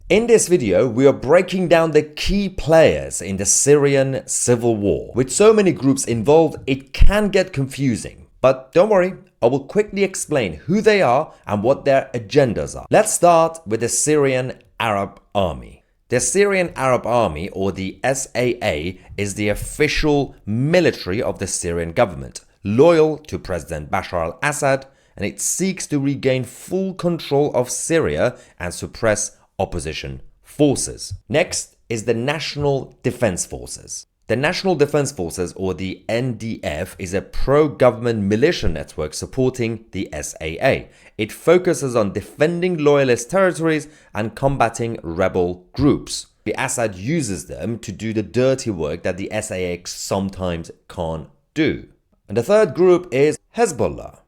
In this video, we are breaking down the key players in the Syrian civil war. With so many groups involved, it can get confusing. But don't worry, I will quickly explain who they are and what their agendas are. Let's start with the Syrian Arab Army. The Syrian Arab Army, or the SAA, is the official military of the Syrian government, loyal to President Bashar al-Assad, and it seeks to regain full control of Syria and suppress opposition forces. Next is the National Defense Forces. The National Defense Forces, or the NDF, is a pro-government militia network supporting the SAA. It focuses on defending loyalist territories and combating rebel groups. The Assad uses them to do the dirty work that the SAA sometimes can't do. And the third group is Hezbollah.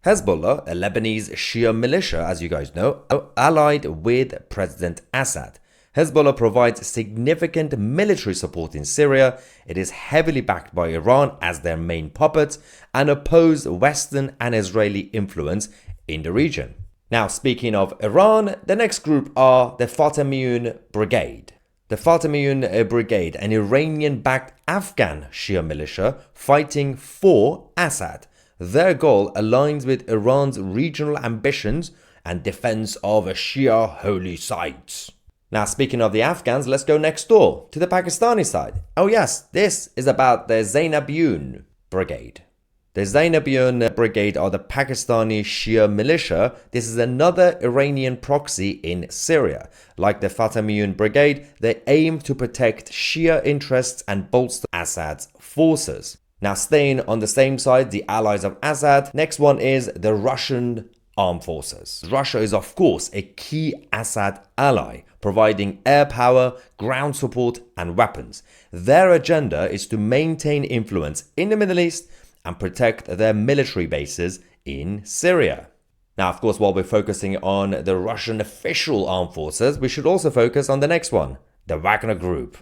Hezbollah, a Lebanese Shia militia, as you guys know, allied with President Assad. Hezbollah provides significant military support in Syria. It is heavily backed by Iran as their main puppet and oppose Western and Israeli influence in the region. Now, speaking of Iran, the next group are the Fatemiyun Brigade. The Fatemiyun Brigade, an Iranian-backed Afghan Shia militia fighting for Assad. Their goal aligns with Iran's regional ambitions and defense of Shia holy sites. Now, speaking of the Afghans, let's go next door to the Pakistani side. Oh yes, this is about the Zainabiyun Brigade. The Zainabiyun Brigade are the Pakistani Shia militia. This is another Iranian proxy in Syria. Like the Fatemiyun Brigade, they aim to protect Shia interests and bolster Assad's forces. Now, staying on the same side, the allies of Assad, next one is the Russian armed forces. Russia is, of course, a key Assad ally, providing air power, ground support, and weapons. Their agenda is to maintain influence in the Middle East and protect their military bases in Syria. Now, of course, while we're focusing on the Russian official armed forces, we should also focus on the next one, the Wagner Group.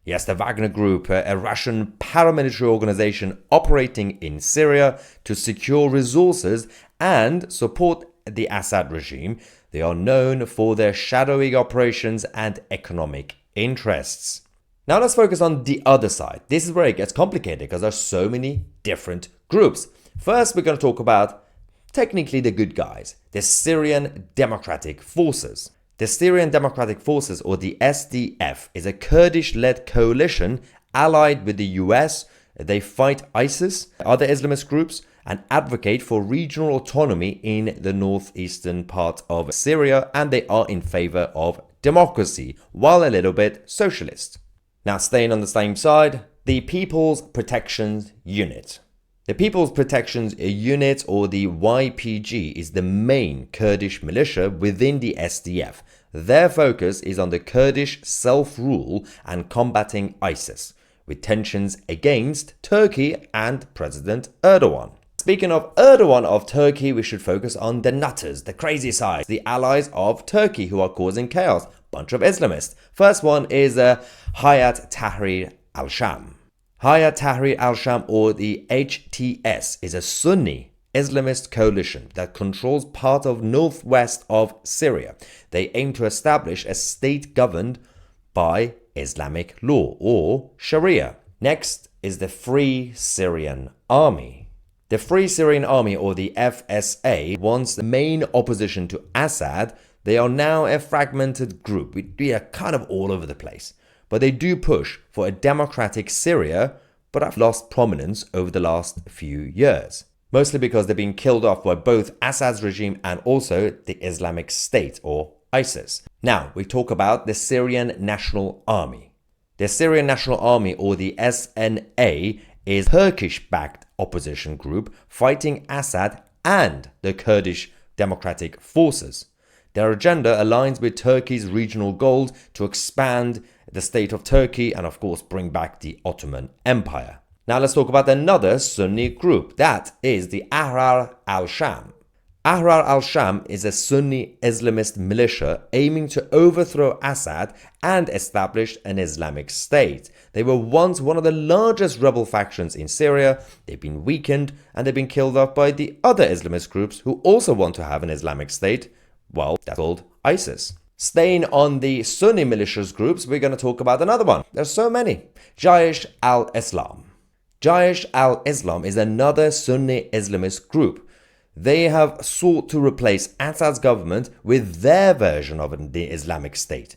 Yes, the Wagner Group, a Russian paramilitary organization operating in Syria to secure resources and support the Assad regime. They are known for their shadowing operations and economic interests. Now let's focus on the other side. This is where it gets complicated because there are so many different groups. First, we're going to talk about technically the good guys, the Syrian Democratic Forces. The Syrian Democratic Forces, or the SDF, is a Kurdish-led coalition allied with the US. They fight ISIS, other Islamist groups, and advocate for regional autonomy in the northeastern part of Syria, and they are in favor of democracy, while a little bit socialist. Now, staying on the same side, the People's Protection Unit. The People's Protection Unit, or the YPG, is the main Kurdish militia within the SDF. Their focus is on the Kurdish self-rule and combating ISIS, with tensions against Turkey and President Erdogan. Speaking of Erdogan of Turkey, we should focus on the nutters, the crazy side, the allies of Turkey who are causing chaos, bunch of Islamists. First one is Hayat Tahrir al-Sham. Hayat Tahrir al-Sham, or the HTS, is a Sunni Islamist coalition that controls part of northwest of Syria. They aim to establish a state governed by Islamic law, or Sharia. Next is the Free Syrian Army. The Free Syrian Army, or the FSA, once the main opposition to Assad, they are now a fragmented group. We are kind of all over the place. But they do push for a democratic Syria, but have lost prominence over the last few years. Mostly because they're being killed off by both Assad's regime and also the Islamic State, or ISIS. Now, we talk about the Syrian National Army. The Syrian National Army, or the SNA, is a Turkish-backed opposition group fighting Assad and the Kurdish Democratic Forces. Their agenda aligns with Turkey's regional goals to expand the state of Turkey and, of course, bring back the Ottoman Empire. Now let's talk about another Sunni group. That is the Ahrar al-Sham. Ahrar al-Sham is a Sunni Islamist militia aiming to overthrow Assad and establish an Islamic state. They were once one of the largest rebel factions in Syria. They've been weakened and they've been killed off by the other Islamist groups who also want to have an Islamic state. Well, that's called ISIS. Staying on the Sunni militias groups, we're going to talk about another one. There's so many. Jaish al-Islam. Jaish al-Islam is another Sunni Islamist group. They have sought to replace Assad's government with their version of the Islamic State.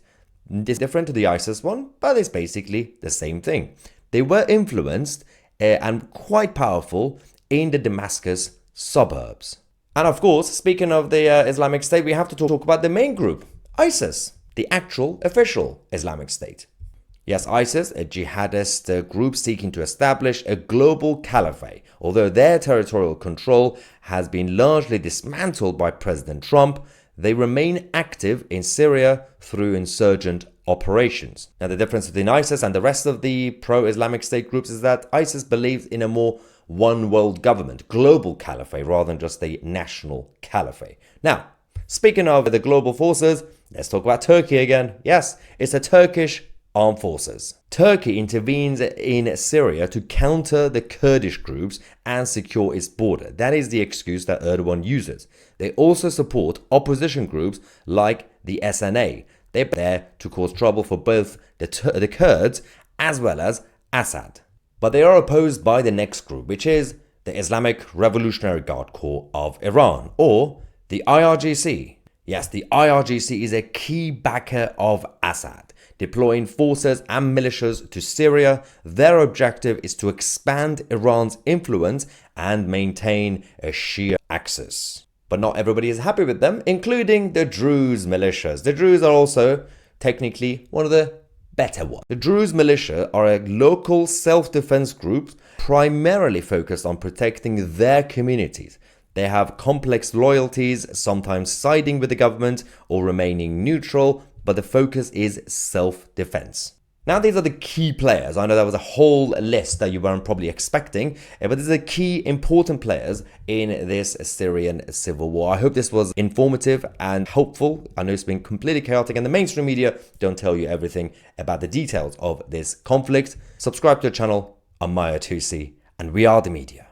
It's different to the ISIS one, but it's basically the same thing. They were influenced and quite powerful in the Damascus suburbs. And of course, speaking of the Islamic State, we have to talk about the main group, ISIS, the actual official Islamic State. Yes, ISIS, a jihadist group seeking to establish a global caliphate, although their territorial control has been largely dismantled by President Trump. They remain active in Syria through insurgent operations. Now, the difference between ISIS and the rest of the pro-Islamic State groups is that ISIS believes in a more one-world government, global caliphate, rather than just a national caliphate. Now, speaking of the global forces, let's talk about Turkey again. Yes, it's the Turkish armed forces. Turkey intervenes in Syria to counter the Kurdish groups and secure its border. That is the excuse that Erdogan uses. They also support opposition groups like the SNA. They're there to cause trouble for both the Kurds as well as Assad. But they are opposed by the next group, which is the Islamic Revolutionary Guard Corps of Iran, or the IRGC. Yes, the IRGC is a key backer of Assad, deploying forces and militias to Syria. Their objective is to expand Iran's influence and maintain a Shia axis. But not everybody is happy with them, including the Druze militias. The Druze are also technically one of the better ones. The Druze militia are a local self-defense group primarily focused on protecting their communities. They have complex loyalties, sometimes siding with the government or remaining neutral, but the focus is self-defense. Now, these are the key players. I know that was a whole list that you weren't probably expecting, but these are the key important players in this Syrian civil war. I hope this was informative and helpful. I know it's been completely chaotic and the mainstream media don't tell you everything about the details of this conflict. Subscribe to the channel. I'm Tousi, and we are the media.